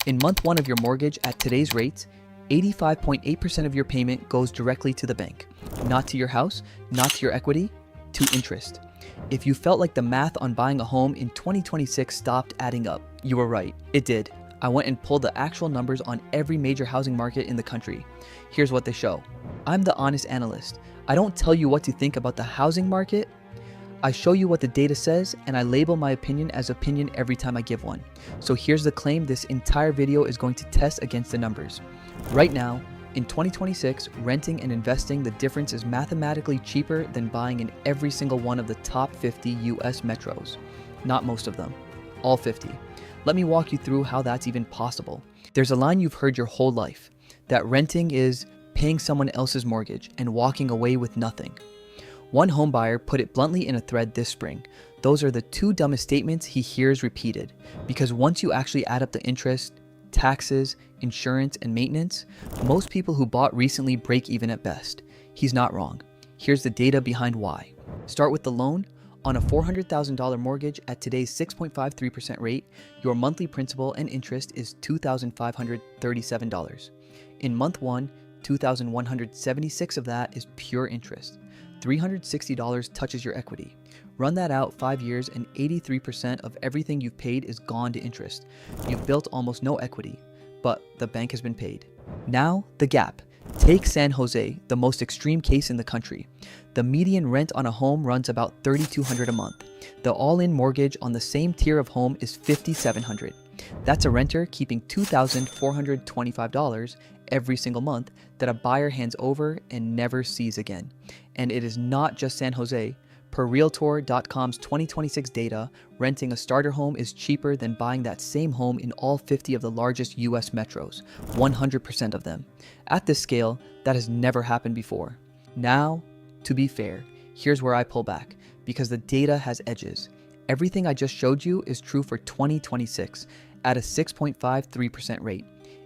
In month one of your mortgage at today's rates, 85.8% of your payment goes directly to the bank, not to your house, not to your equity, to interest. If you felt like the math on buying a home in 2026 stopped adding up, you were right, it did. I went and pulled the actual numbers on every major housing market in the country. Here's what they show. I'm the honest analyst. I don't tell you what to think about the housing market. I show you what the data says, and I label my opinion as opinion every time I give one. So here's the claim this entire video is going to test against the numbers. Right now, in 2026, renting and investing, the difference is mathematically cheaper than buying in every single one of the top 50 US metros. Not most of them, all 50. Let me walk you through how that's even possible. There's a line you've heard your whole life, that renting is paying someone else's mortgage and walking away with nothing. One homebuyer put it bluntly in a thread this spring. Those are the two dumbest statements he hears repeated, because once you actually add up the interest, taxes, insurance, and maintenance, most people who bought recently break even at best. He's not wrong. Here's the data behind why. Start with the loan. On a $400,000 mortgage at today's 6.53% rate, your monthly principal and interest is $2,537. In month one, $2,176 of that is pure interest. $360 touches your equity. Run that out 5 years and 83% of everything you've paid is gone to interest. You've built almost no equity, but the bank has been paid. Now, the gap. Take San Jose, the most extreme case in the country. The median rent on a home runs about $3,200 a month. The all-in mortgage on the same tier of home is $5,700. That's a renter keeping $2,425 every single month that a buyer hands over and never sees again. And it is not just San Jose. Per Realtor.com's 2026 data, renting a starter home is cheaper than buying that same home in all 50 of the largest US metros, 100% of them. At this scale, that has never happened before. Now, to be fair, here's where I pull back, because the data has edges. Everything I just showed you is true for 2026 at a 6.53% rate.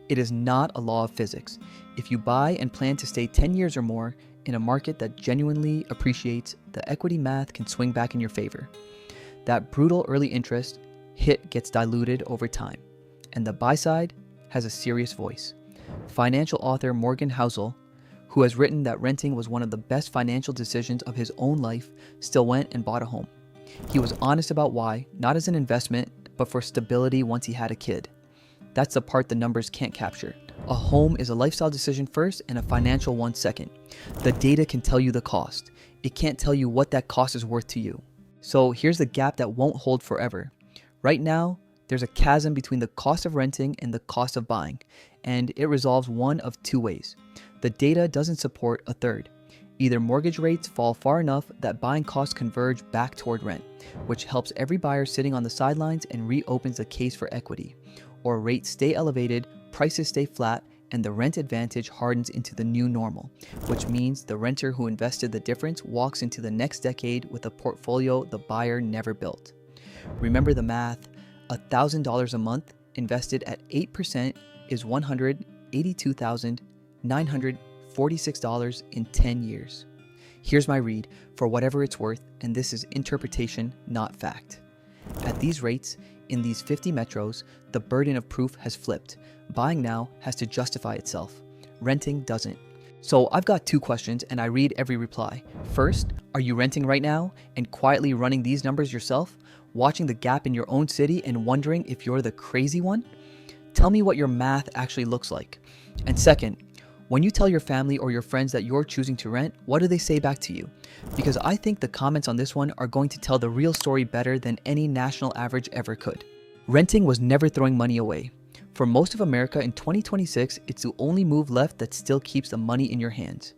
It is not a law of physics. If you buy and plan to stay 10 years or more in a market that genuinely appreciates, the equity math can swing back in your favor. That brutal early interest hit gets diluted over time, and the buy side has a serious voice. Financial author Morgan Housel, who has written that renting was one of the best financial decisions of his own life, still went and bought a home. He was honest about why, not as an investment, but for stability once he had a kid. That's the part the numbers can't capture. A home is a lifestyle decision first and a financial one second. The data can tell you the cost. It can't tell you what that cost is worth to you. So here's the gap that won't hold forever. Right now, there's a chasm between the cost of renting and the cost of buying, and it resolves one of two ways. The data doesn't support a third. Either mortgage rates fall far enough that buying costs converge back toward rent, which helps every buyer sitting on the sidelines and reopens the case for equity, or rates stay elevated, prices stay flat, and the rent advantage hardens into the new normal, which means the renter who invested the difference walks into the next decade with a portfolio the buyer never built. Remember the math. $1,000 a month invested at 8% is $182,946 in 10 years. Here's my read for whatever it's worth, and this is interpretation, not fact. At these rates, in these 50 metros, the burden of proof has flipped. Buying now has to justify itself. Renting doesn't. So I've got two questions and I read every reply. First, are you renting right now and quietly running these numbers yourself, watching the gap in your own city and wondering if you're the crazy one? Tell me what your math actually looks like. And second, when you tell your family or your friends that you're choosing to rent, what do they say back to you? Because I think the comments on this one are going to tell the real story better than any national average ever could. Renting was never throwing money away. For most of America in 2026, it's the only move left that still keeps the money in your hands.